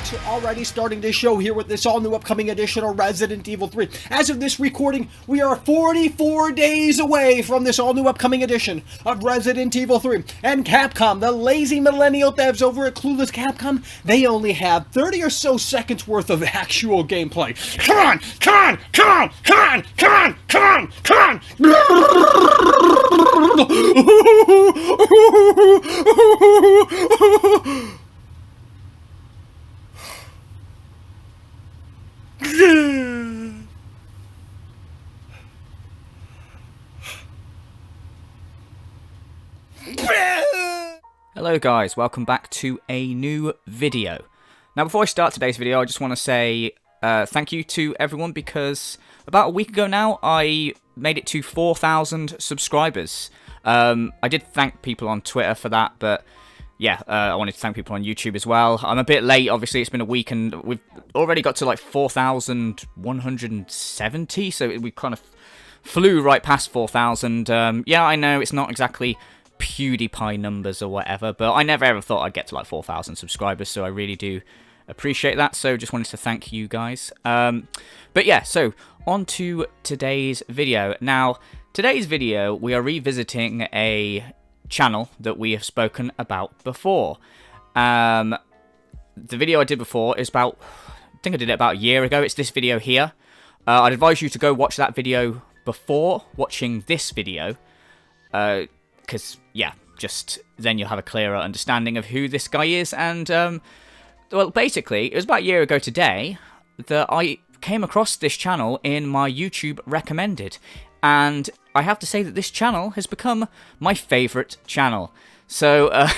clocks are already starting to show here with this all-new upcoming edition of Resident Evil 3. As of this recording, we are 44 days away from this all-new upcoming edition of Resident Evil 3. And Capcom, the lazy millennial devs over at Clueless Capcom, they only have 30 or so seconds worth of actual gameplay. Come on! Come on! Come on! Come on! Come on! Come on! Come on! Hello guys, welcome back to a new video. Now before I start today's video, I just want to say thank you to everyone because about a week ago now I made it to 4,000 subscribers. I did thank people on Twitter for that, but yeah, I wanted to thank people on YouTube as well. I'm a bit late, obviously it's been a week and we've already got to like 4,170, so we kind of flew right past 4,000. Yeah, I know it's not exactly PewDiePie numbers or whatever, but I never ever thought I'd get to like 4,000 subscribers, so I really do appreciate that, so just wanted to thank you guys. But yeah, so on to today's video. Now, today's video, we are revisiting a channel that we have spoken about before. The video I did before is about, I think I did it about a year ago. It's this video here. I'd advise you to go watch that video before watching this video, because yeah, just then you'll have a clearer understanding of who this guy is. And well, basically, it was about a year ago today that I came across this channel in my YouTube recommended, and I have to say that this channel has become my favourite channel. So,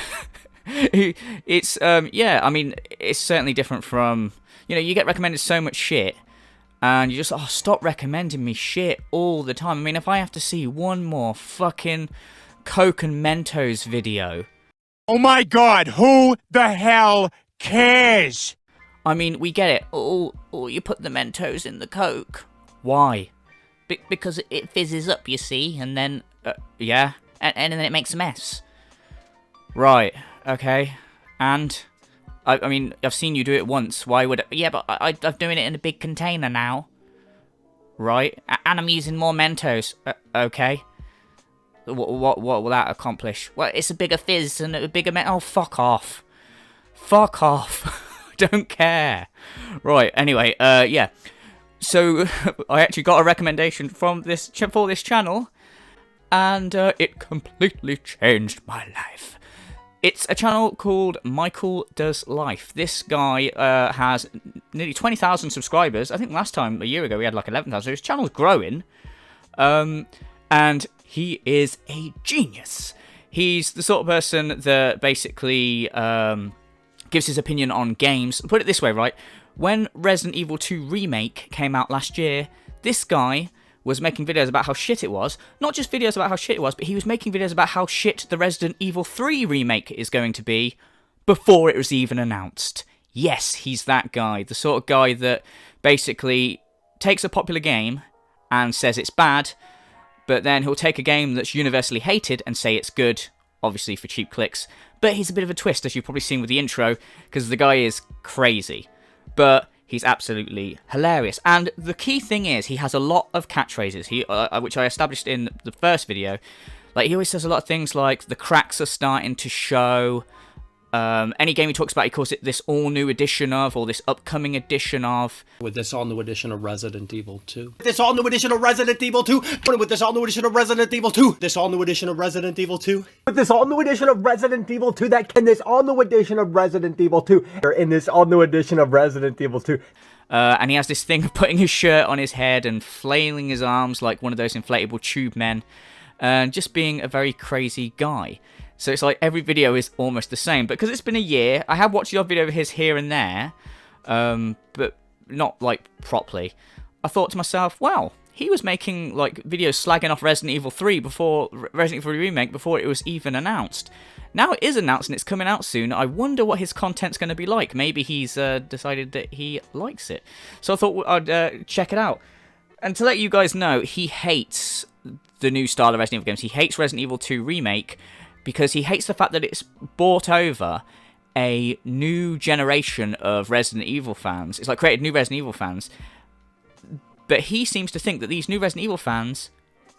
it's, yeah, I mean, it's certainly different from, you know, you get recommended so much shit, and you just, oh, stop recommending me shit all the time. I mean, if I have to see one more fucking Coke and Mentos video. Oh my god, who the hell cares? I mean, we get it. Oh, you put the Mentos in the Coke. Why? Because it fizzes up, you see, and then, yeah, and then it makes a mess. Right, okay, and, I mean, I've seen you do it once, why would yeah, but I'm doing it in a big container now. Right, and I'm using more Mentos, okay. What will that accomplish? Well, it's a bigger fizz and a bigger oh, fuck off. Fuck off. Don't care. Right, anyway, yeah. So, I actually got a recommendation from this for this channel, and it completely changed my life. It's a channel called Michael Does Life. This guy has nearly 20,000 subscribers. I think last time, a year ago, we had like 11,000. So his channel's growing. And he is a genius. He's the sort of person that basically gives his opinion on games. Put it this way, right? When Resident Evil 2 Remake came out last year, this guy was making videos about how shit it was. Not just videos about how shit it was, but he was making videos about how shit the Resident Evil 3 Remake is going to be before it was even announced. Yes, he's that guy. The sort of guy that basically takes a popular game and says it's bad, but then he'll take a game that's universally hated and say it's good, obviously for cheap clicks. But he's a bit of a twist, as you've probably seen with the intro, because the guy is crazy. But he's absolutely hilarious. And the key thing is, he has a lot of catchphrases, which I established in the first video. Like, he always says a lot of things like, the cracks are starting to show. Any game he talks about, he calls it this all-new edition of, or this upcoming edition of. With this all-new edition of Resident Evil 2. This all-new edition of Resident Evil 2. With this all-new edition of Resident Evil 2. This all-new edition of Resident Evil 2. With this all-new edition of Resident Evil 2. This all-new edition of Resident Evil 2. In this all-new edition of Resident Evil 2. And he has this thing of putting his shirt on his head and flailing his arms like one of those inflatable tube men. And just being a very crazy guy. So it's like every video is almost the same. But because it's been a year, I have watched the odd video of his here and there, but not like properly. I thought to myself, wow, he was making like videos slagging off Resident Evil 3 before Resident Evil Remake before it was even announced. Now it is announced and it's coming out soon. I wonder what his content's going to be like. Maybe he's decided that he likes it. So I thought I'd check it out. And to let you guys know, he hates the new style of Resident Evil games. He hates Resident Evil 2 Remake because he hates the fact that it's brought over a new generation of Resident Evil fans. It's like created new Resident Evil fans. But he seems to think that these new Resident Evil fans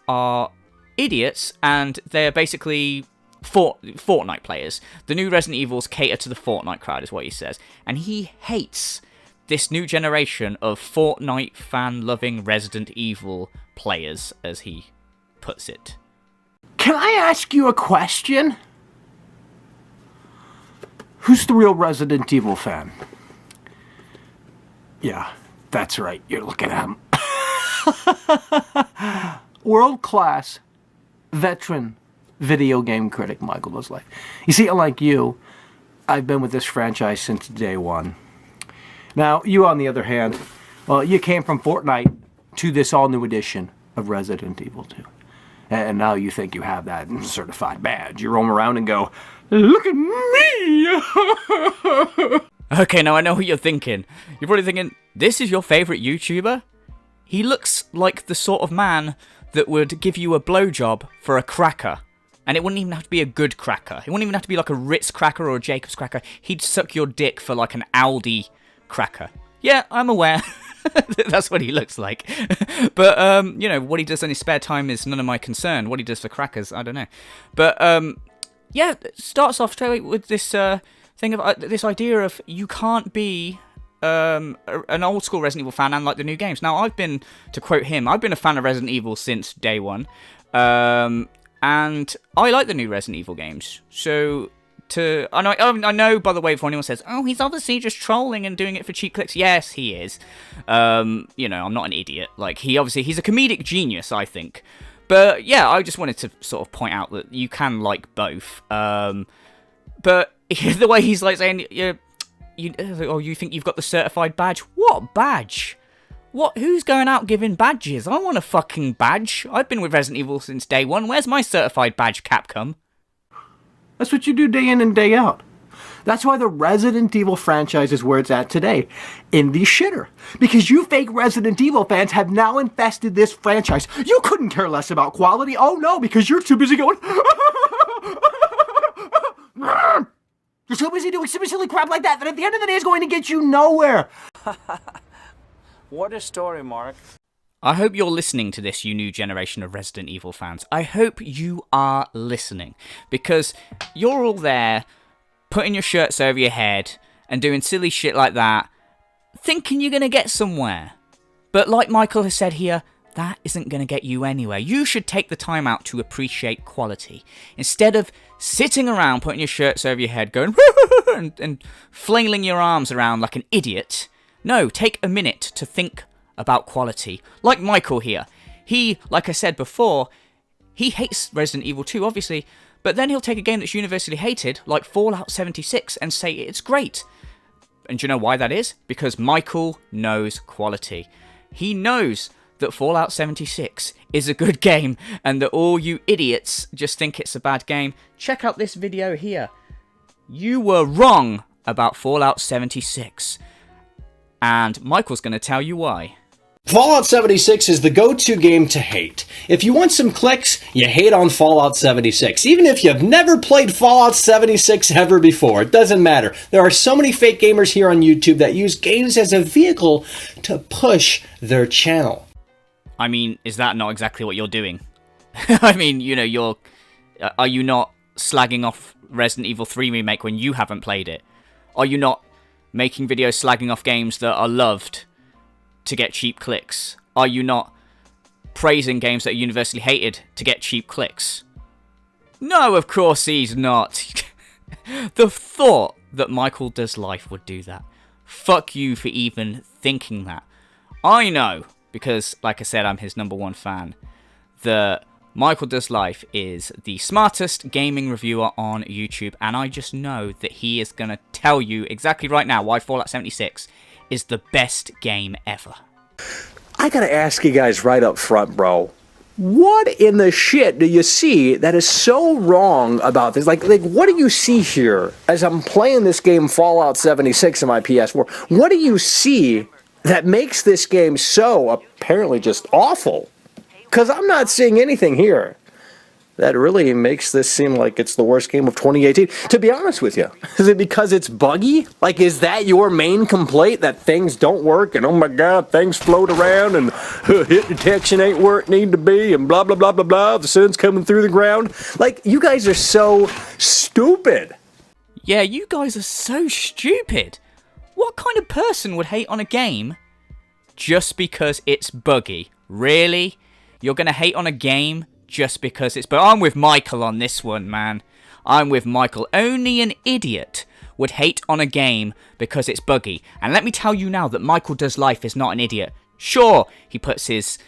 are idiots, and they're basically Fortnite players. The new Resident Evils cater to the Fortnite crowd, is what he says. And he hates this new generation of Fortnite fan-loving Resident Evil players, as he puts it. Can I ask you a question? Who's the real Resident Evil fan? Yeah, that's right. You're looking at him. World-class, veteran video game critic Michael Does Life. You see, unlike you, I've been with this franchise since day one. Now, you on the other hand, well, you came from Fortnite to this all-new edition of Resident Evil 2. And now you think you have that certified badge. You roam around and go, look at me! Okay, now I know what you're thinking. You're probably thinking, this is your favourite YouTuber? He looks like the sort of man that would give you a blowjob for a cracker. And it wouldn't even have to be a good cracker. It wouldn't even have to be like a Ritz cracker or a Jacob's cracker. He'd suck your dick for like an Aldi cracker. Yeah, I'm aware. That's what he looks like. But, you know, what he does in his spare time is none of my concern. What he does for crackers, I don't know. But, yeah, it starts off straight away with this thing of this idea of you can't be an old school Resident Evil fan and like the new games. Now, to quote him, I've been a fan of Resident Evil since day one. And I like the new Resident Evil games. So I know, by the way, if anyone says, oh, he's obviously just trolling and doing it for cheap clicks. Yes, he is. You know, I'm not an idiot. Like, he's a comedic genius, I think. But, yeah, I just wanted to sort of point out that you can like both. But the way he's like saying, you think you've got the certified badge? What badge? Who's going out giving badges? I want a fucking badge. I've been with Resident Evil since day one. Where's my certified badge, Capcom? That's what you do day in and day out. That's why the Resident Evil franchise is where it's at today, in the shitter. Because you fake Resident Evil fans have now infested this franchise. You couldn't care less about quality. Oh no, because you're too busy going... You're too busy doing some silly crap like that at the end of the day is going to get you nowhere. What a story, Mark. I hope you're listening to this, you new generation of Resident Evil fans. I hope you are listening, because you're all there, putting your shirts over your head, and doing silly shit like that, thinking you're going to get somewhere. But like Michael has said here, that isn't going to get you anywhere. You should take the time out to appreciate quality. Instead of sitting around, putting your shirts over your head, going, and flailing your arms around like an idiot, no, take a minute to think about quality. Like Michael here. He, like I said before, he hates Resident Evil 2, obviously, but then he'll take a game that's universally hated, like Fallout 76, and say it's great. And do you know why that is? Because Michael knows quality. He knows that Fallout 76 is a good game, and that all you idiots just think it's a bad game. Check out this video here. You were wrong about Fallout 76. And Michael's going to tell you why. Fallout 76 is the go-to game to hate. If you want some clicks, you hate on Fallout 76. Even if you've never played Fallout 76 ever before, it doesn't matter. There are so many fake gamers here on YouTube that use games as a vehicle to push their channel. I mean, is that not exactly what you're doing? I mean, you know, are you not slagging off Resident Evil 3 Remake when you haven't played it? Are you not making videos slagging off games that are loved to get cheap clicks? Are you not praising games that are universally hated to get cheap clicks? No, of course he's not. The thought that Michael Does Life would do that. Fuck you for even thinking that. I know, because, like I said, I'm his #1 fan, that Michael Does Life is the smartest gaming reviewer on YouTube, and I just know that he is going to tell you exactly right now why Fallout 76 is the best game ever. I gotta ask you guys right up front, bro. What in the shit do you see that is so wrong about this? Like what do you see here as I'm playing this game Fallout 76 on my PS4? What do you see that makes this game so apparently just awful? Because I'm not seeing anything here. that really makes this seem like it's the worst game of 2018. To be honest with you, is it because it's buggy? Like, is that your main complaint, that things don't work and oh my god, things float around and hit detection ain't where it need to be and blah blah blah blah blah, the sun's coming through the ground? Like, you guys are so stupid. Yeah, you guys are so stupid. What kind of person would hate on a game just because it's buggy? Really? You're gonna hate on a game just because it's... But I'm with Michael on this one, man. I'm with Michael. Only an idiot would hate on a game because it's buggy. And let me tell you now that Michael Does Life is not an idiot. Sure, he puts his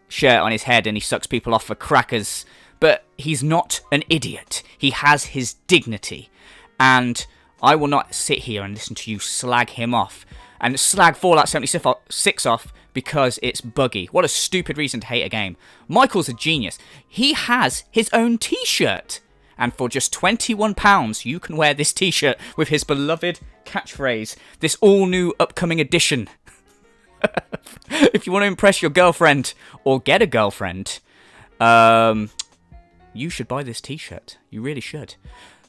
shirt on his head and he sucks people off for crackers, but he's not an idiot. He has his dignity. And I will not sit here and listen to you slag him off and slag Fallout 76 off because it's buggy. What a stupid reason to hate a game. Michael's a genius. He has his own t-shirt. And for just £21, you can wear this t-shirt with his beloved catchphrase. This all-new upcoming edition. If you want to impress your girlfriend or get a girlfriend, you should buy this t-shirt. You really should.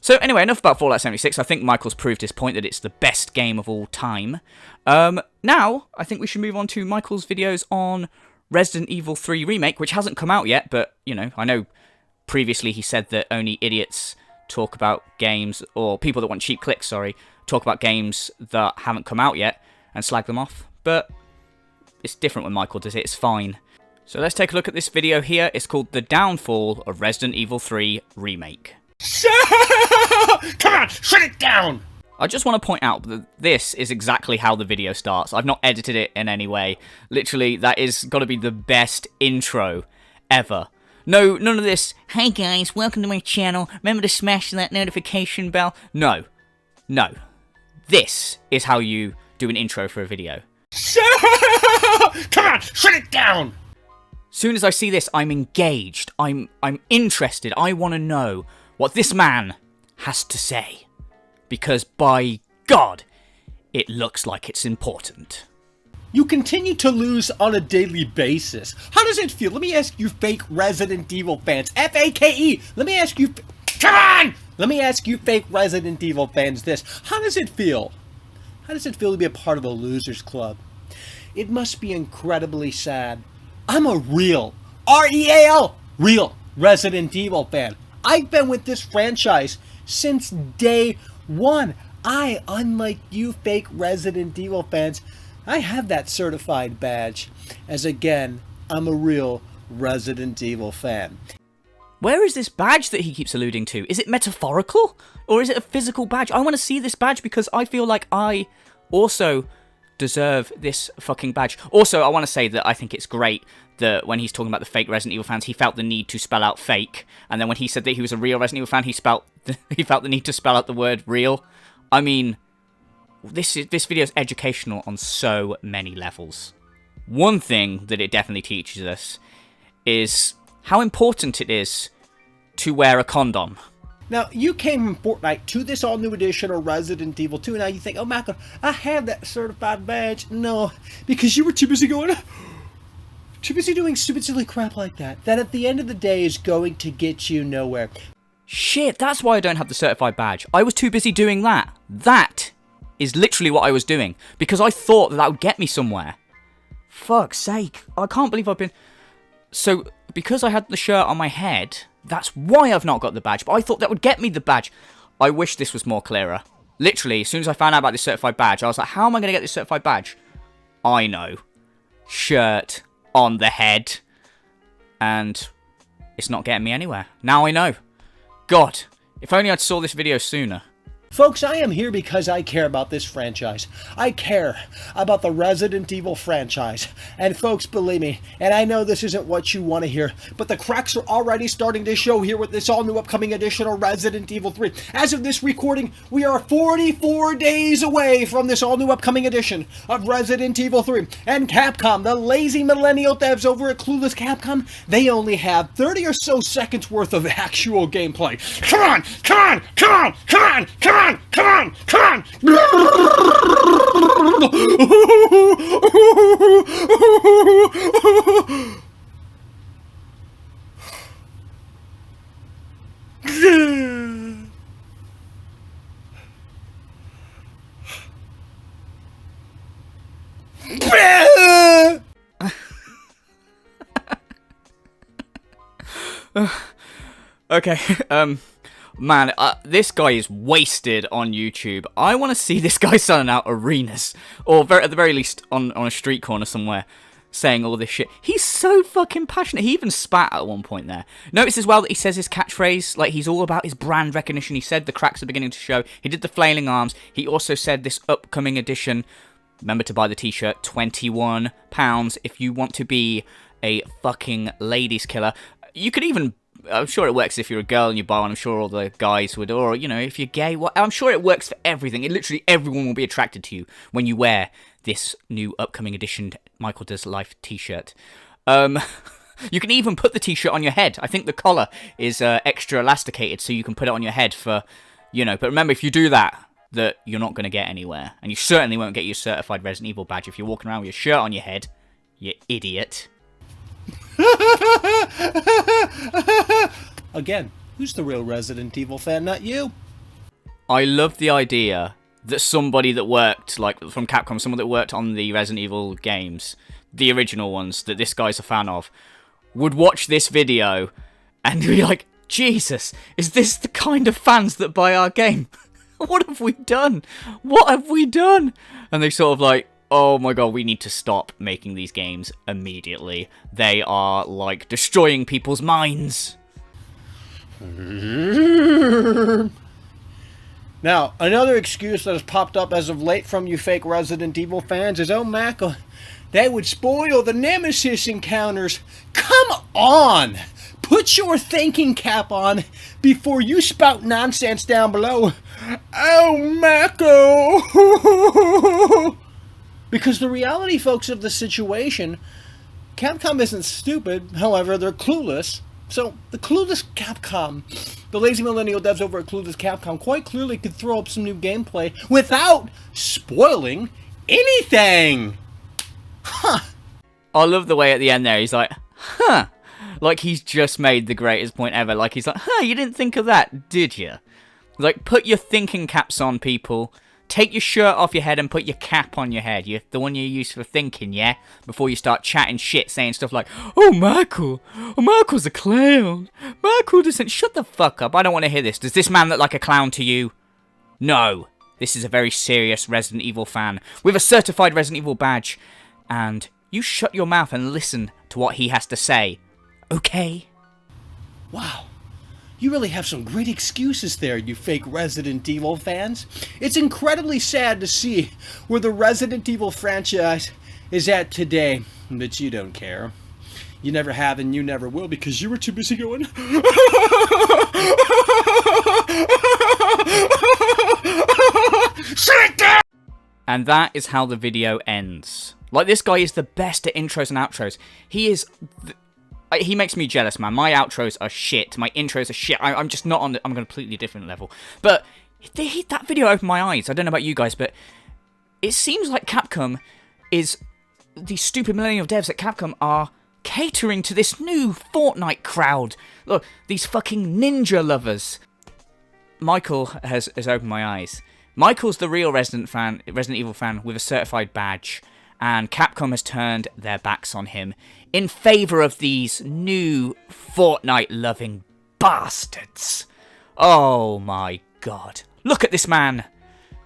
So anyway, enough about Fallout 76. I think Michael's proved his point that it's the best game of all time. Now, I think we should move on to Michael's videos on Resident Evil 3 Remake, which hasn't come out yet, but, you know, I know previously he said that only idiots talk about games, or people that want cheap clicks, sorry, talk about games that haven't come out yet and slag them off. But it's different when Michael does it, it's fine. So let's take a look at this video here. It's called The Downfall of Resident Evil 3 Remake. Come on, shut it down! I just want to point out that this is exactly how the video starts. I've not edited it in any way. Literally, that is got to be the best intro ever. No, none of this, hey guys, welcome to my channel, remember to smash that notification bell. No. No. This is how you do an intro for a video. Come on, shut it down! Soon as I see this, I'm engaged. I'm interested. I want to know what this man has to say. Because, by God, it looks like it's important. You continue to lose on a daily basis. How does it feel? Let me ask you fake Resident Evil fans. F-A-K-E! Let me ask you... Come on! Let me ask you fake Resident Evil fans this. How does it feel? How does it feel to be a part of a losers club? It must be incredibly sad. I'm a real, R-E-A-L, real Resident Evil fan. I've been with this franchise since day one. I, unlike you fake Resident Evil fans, I have that certified badge. As again, I'm a real Resident Evil fan. Where is this badge that he keeps alluding to? Is it metaphorical? Or is it a physical badge? I want to see this badge because I feel like I also deserve this fucking badge. Also, I want to say that I think it's great that when he's talking about the fake Resident Evil fans, he felt the need to spell out fake. And then when he said that he was a real Resident Evil fan, he felt the need to spell out the word real. I mean, this video is educational on so many levels. One thing that it definitely teaches us is how important it is to wear a condom. Now, you came from Fortnite to this all-new edition of Resident Evil 2, and now you think, oh, Michael, I have that certified badge. No, because you were too busy doing stupid, silly crap like that, that at the end of the day is going to get you nowhere. Shit, that's why I don't have the certified badge. I was too busy doing that. That is literally what I was doing, because I thought that would get me somewhere. Fuck's sake, I can't believe I've been... So, because I had the shirt on my head, that's why I've not got the badge, but I thought that would get me the badge. I wish this was more clearer. Literally, as soon as I found out about this certified badge, I was like, how am I going to get this certified badge? I know. Shirt on the head. And it's not getting me anywhere. Now I know. God, if only I'd saw this video sooner. Folks, I am here because I care about this franchise. I care about the Resident Evil franchise. And folks, believe me, and I know this isn't what you want to hear, but the cracks are already starting to show here with this all-new upcoming edition of Resident Evil 3. As of this recording, we are 44 days away from this all-new upcoming edition of Resident Evil 3. And Capcom, the lazy millennial devs over at Clueless Capcom, they only have 30 or so seconds worth of actual gameplay. Come on! Come on! Come on! Come on! Come on! Come on! Come on! Okay, man, this guy is wasted on YouTube. I want to see this guy selling out arenas, or at the very least on a street corner somewhere, saying all this shit. He's so fucking passionate. He even spat at one point there. Notice as well that he says his catchphrase, like he's all about his brand recognition. He said the cracks are beginning to show. He did the flailing arms. He also said this upcoming edition, remember to buy the t-shirt, £21 if you want to be a fucking ladies killer. You could even, I'm sure it works if you're a girl and you buy one. I'm sure all the guys would, or, you know, if you're gay, I'm sure it works for everything. Literally everyone will be attracted to you when you wear this new upcoming edition Michael Does Life t-shirt. You can even put the t-shirt on your head. I think the collar is extra elasticated, so you can put it on your head for, you know, but remember, if you do that, you're not going to get anywhere. And you certainly won't get your certified Resident Evil badge if you're walking around with your shirt on your head, you idiot. Again, who's the real Resident Evil fan? Not you. I love the idea that somebody that worked, like, from Capcom, someone that worked on the Resident Evil games, the original ones, that this guy's a fan of, would watch this video and be like, Jesus, is this the kind of fans that buy our game? What have we done? What have we done? And they sort of like, oh my god, we need to stop making these games immediately. They are, like, destroying people's minds. Now, another excuse that has popped up as of late from you fake Resident Evil fans is, oh, Michael, they would spoil the Nemesis encounters. Come on! Put your thinking cap on before you spout nonsense down below. Oh, Mako! Because the reality, folks, of the situation, Capcom isn't stupid. However, they're clueless. So, the clueless Capcom, the lazy millennial devs over at Clueless Capcom, quite clearly could throw up some new gameplay without spoiling anything. Huh. I love the way at the end there, he's like, huh. Like he's just made the greatest point ever. Like he's like, huh, you didn't think of that, did you? Like, put your thinking caps on, people. Take your shirt off your head and put your cap on your head. The one you use for thinking, yeah? Before you start chatting shit, saying stuff like, oh, Michael's a clown. Michael doesn't... Shut the fuck up. I don't want to hear this. Does this man look like a clown to you? No. This is a very serious Resident Evil fan with a certified Resident Evil badge. And you shut your mouth and listen to what he has to say. Okay? Wow. You really have some great excuses there, you fake Resident Evil fans. It's incredibly sad to see where the Resident Evil franchise is at today, but you don't care. You never have and you never will because you were too busy going... And that is how the video ends. Like, this guy is the best at intros and outros. He is... He makes me jealous, man. My outros are shit. My intros are shit. I'm just not on... I'm on a completely different level. But that video opened my eyes. I don't know about you guys, but it seems like Capcom is... These stupid millennial devs at Capcom are catering to this new Fortnite crowd. Look, these fucking ninja lovers. Michael has opened my eyes. Michael's the real Resident Evil fan with a certified badge. And Capcom has turned their backs on him in favour of these new Fortnite-loving bastards. Oh my god. Look at this man.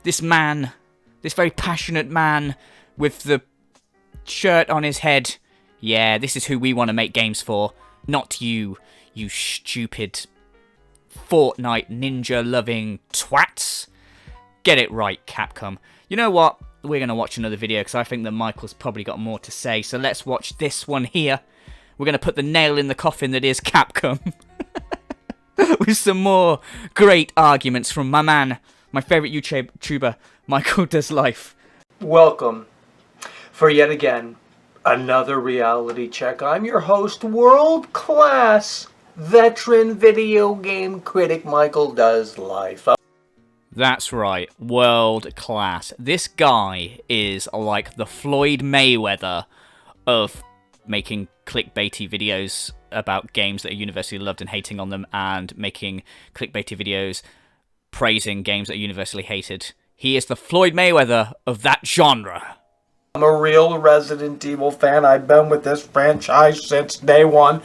This very passionate man with the shirt on his head. Yeah, this is who we want to make games for. Not you, you stupid Fortnite ninja-loving twats. Get it right, Capcom. You know what? We're going to watch another video because I think that Michael's probably got more to say. So let's watch this one here. We're going to put the nail in the coffin that is Capcom. With some more great arguments from my man, my favourite YouTuber, Michael Does Life. Welcome for yet again another reality check. I'm your host, world-class veteran video game critic Michael Does Life. That's right, world class. This guy is like the Floyd Mayweather of making clickbaity videos about games that are universally loved and hating on them, and making clickbaity videos praising games that are universally hated. He is the Floyd Mayweather of that genre. I'm a real Resident Evil fan. I've been with this franchise since day one.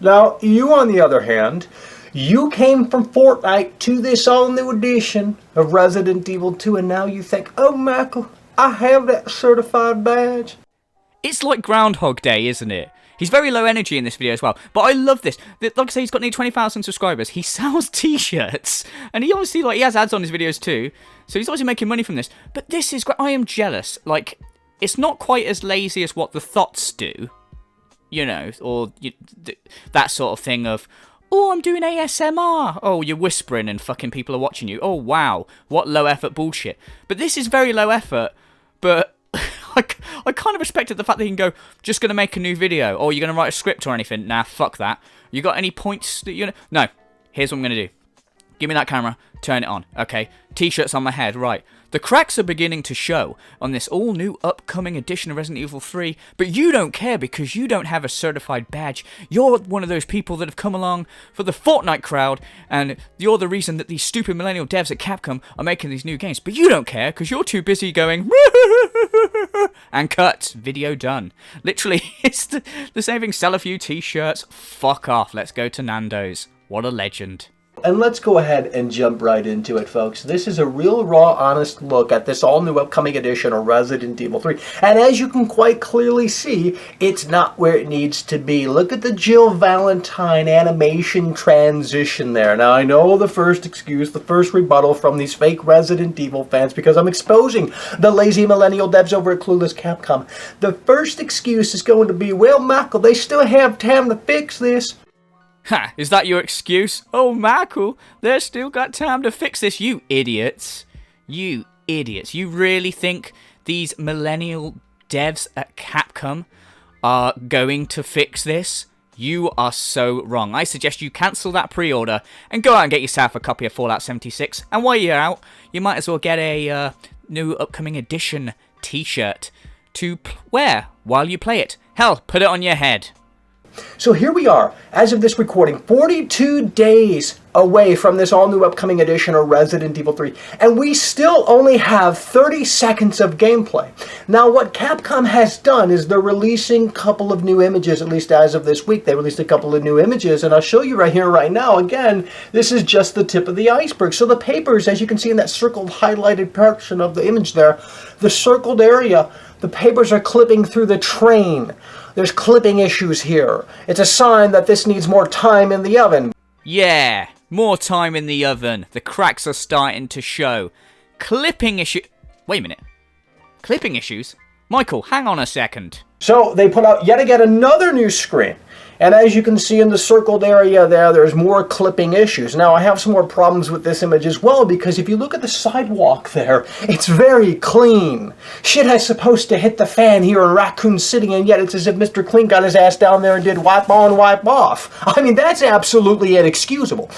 Now, you on the other hand, you came from Fortnite to this all-new edition of Resident Evil 2, and now you think, oh, Michael, I have that certified badge. It's like Groundhog Day, isn't it? He's very low energy in this video as well. But I love this. Like I say, he's got nearly 20,000 subscribers. He sells t-shirts. And he obviously, like, he has ads on his videos too. So he's obviously making money from this. But this is great. I am jealous. Like, it's not quite as lazy as what the Thots do. You know, or that sort of thing of, oh, I'm doing ASMR. Oh, you're whispering and fucking people are watching you. Oh, wow. What low effort bullshit. But this is very low effort. But I kind of respected the fact that he can go, just going to make a new video. Or you're going to write a script or anything. Nah, fuck that. You got any points that you know? No. Here's what I'm going to do. Give me that camera. Turn it on. Okay. T-shirts on my head. Right. The cracks are beginning to show on this all-new upcoming edition of Resident Evil 3, but you don't care because you don't have a certified badge. You're one of those people that have come along for the Fortnite crowd, and you're the reason that these stupid millennial devs at Capcom are making these new games. But you don't care because you're too busy going, and cut. Video done. Literally, it's the same thing. Sell a few t-shirts. Fuck off. Let's go to Nando's. What a legend. And let's go ahead and jump right into it, folks. This is a real, raw, honest look at this all-new upcoming edition of Resident Evil 3. And as you can quite clearly see, it's not where it needs to be. Look at the Jill Valentine animation transition there. Now, I know the first excuse, the first rebuttal from these fake Resident Evil fans, because I'm exposing the lazy millennial devs over at Clueless Capcom. The first excuse is going to be, well, Michael, they still have time to fix this. Ha! Is that your excuse? Oh, Michael, they've still got time to fix this, you idiots. You idiots. You really think these millennial devs at Capcom are going to fix this? You are so wrong. I suggest you cancel that pre-order and go out and get yourself a copy of Fallout 76. And while you're out, you might as well get a new upcoming edition t-shirt to wear while you play it. Hell, put it on your head. So here we are, as of this recording, 42 days away from this all-new upcoming edition of Resident Evil 3, and we still only have 30 seconds of gameplay. Now, what Capcom has done is they're releasing a couple of new images, at least as of this week. They released a couple of new images, and I'll show you right here, right now. Again, this is just the tip of the iceberg. So the papers, as you can see in that circled, highlighted portion of the image there, the circled area, the papers are clipping through the train. There's clipping issues here. It's a sign that this needs more time in the oven. Yeah, more time in the oven. The cracks are starting to show. Clipping issue. Wait a minute. Clipping issues? Michael, hang on a second. So they put out yet again another new screen. And as you can see in the circled area there, there's more clipping issues. Now, I have some more problems with this image as well, because if you look at the sidewalk there, it's very clean. Shit is supposed to hit the fan here in Raccoon City, and yet it's as if Mr. Clean got his ass down there and did wipe on, wipe off. I mean, that's absolutely inexcusable.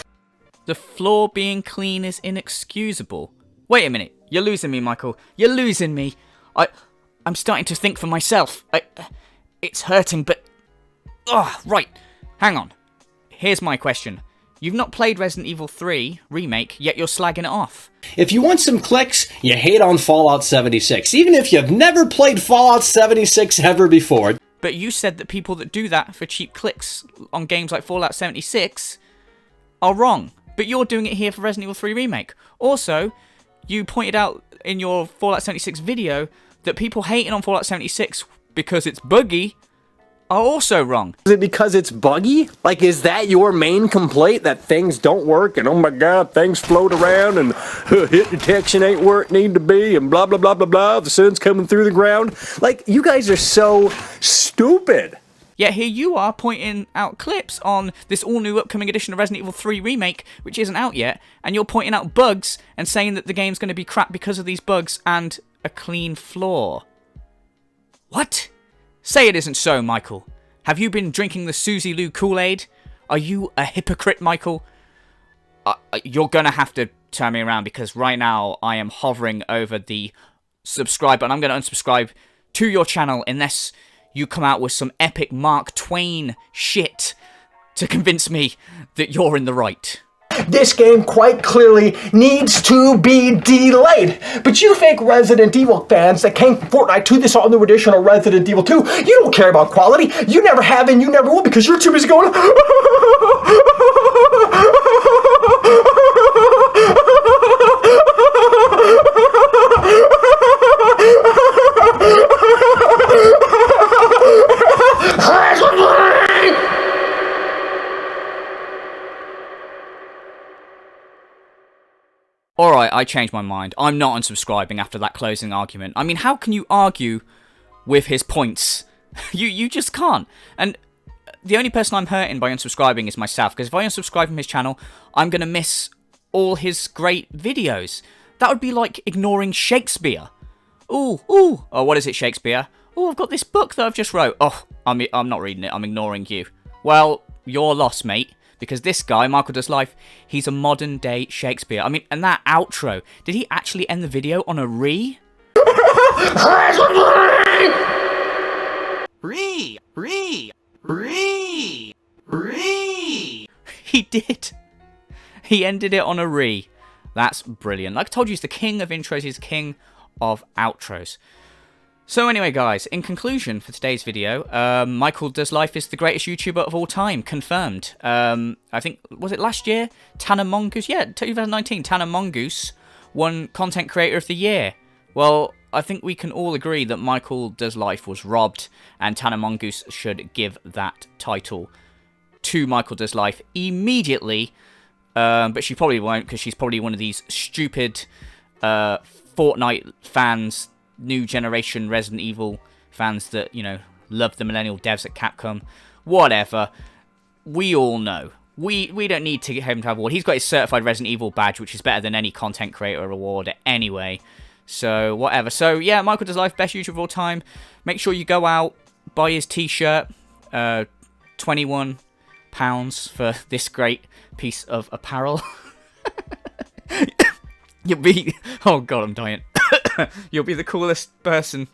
The floor being clean is inexcusable. Wait a minute. You're losing me, Michael. You're losing me. I'm starting to think for myself. It's hurting, but... Oh, right. Hang on. Here's my question. You've not played Resident Evil 3 Remake, yet you're slagging it off. If you want some clicks, you hate on Fallout 76, even if you've never played Fallout 76 ever before. But you said that people that do that for cheap clicks on games like Fallout 76 are wrong. But you're doing it here for Resident Evil 3 Remake. Also, you pointed out in your Fallout 76 video that people hating on Fallout 76 because it's buggy are also wrong. Is it because it's buggy? Like, is that your main complaint, that things don't work and oh my god, things float around and hit detection ain't where it need to be and blah blah blah blah blah, the sun's coming through the ground? Like, you guys are so stupid. Yet here you are pointing out clips on this all-new upcoming edition of Resident Evil 3 Remake, which isn't out yet, and you're pointing out bugs and saying that the game's going to be crap because of these bugs and a clean floor. What? Say it isn't so, Michael. Have you been drinking the Suzy Lou Kool-Aid? Are you a hypocrite, Michael? You're gonna have to turn me around because right now I am hovering over the subscribe button. I'm gonna unsubscribe to your channel unless you come out with some epic Mark Twain shit to convince me that you're in the right. This game quite clearly needs to be delayed. But you fake Resident Evil fans that came from Fortnite to this all-new edition of Resident Evil 2, you don't care about quality. You never have and you never will because you're too busy going... Alright, I changed my mind. I'm not unsubscribing after that closing argument. I mean, how can you argue with his points? You just can't. And the only person I'm hurting by unsubscribing is myself, because if I unsubscribe from his channel, I'm going to miss all his great videos. That would be like ignoring Shakespeare. Ooh. Oh, what is it, Shakespeare? Oh, I've got this book that I've just wrote. Oh, I'm not reading it. I'm ignoring you. Well, you're lost, mate. Because this guy, Michael Does Life, he's a modern day Shakespeare. I mean, and that outro, did he actually end the video on a re? Re. He did. He ended it on a re. That's brilliant. Like I told you, he's the king of intros, he's the king of outros. So anyway, guys, in conclusion for today's video, Michael Does Life is the greatest YouTuber of all time, confirmed. I think, was it last year? Tanner Mongoose? Yeah, 2019, Tanner Mongoose won Content Creator of the Year. Well, I think we can all agree that Michael Does Life was robbed, and Tanner Mongoose should give that title to Michael Does Life immediately. But she probably won't, because she's probably one of these stupid Fortnite fans, new generation Resident Evil fans that, you know, love the millennial devs at Capcom. Whatever. We all know. We don't need to get him to have an award. He's got his certified Resident Evil badge, which is better than any content creator award anyway. So, whatever. So, yeah, Michael Does Life, best YouTuber of all time. Make sure you go out, buy his t-shirt. £21 for this great piece of apparel. You'll be... Oh, God, I'm dying. You'll be the coolest person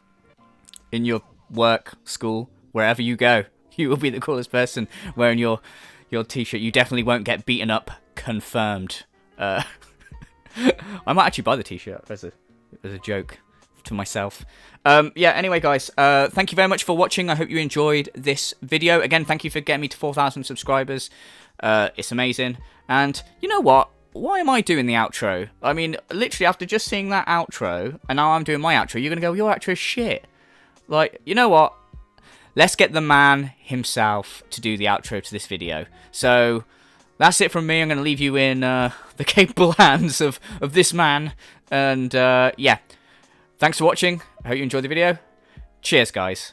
in your work, school, wherever you go. You will be the coolest person wearing your t-shirt. You definitely won't get beaten up. Confirmed. I might actually buy the t-shirt as a joke to myself. Yeah, anyway, guys, thank you very much for watching. I hope you enjoyed this video. Again, thank you for getting me to 4,000 subscribers. It's amazing. And you know what? Why am I doing the outro? I mean, literally, after just seeing that outro, and now I'm doing my outro, you're going to go, your outro is shit. Like, you know what? Let's get the man himself to do the outro to this video. So, that's it from me. I'm going to leave you in the capable hands of this man. And, yeah. Thanks for watching. I hope you enjoyed the video. Cheers, guys.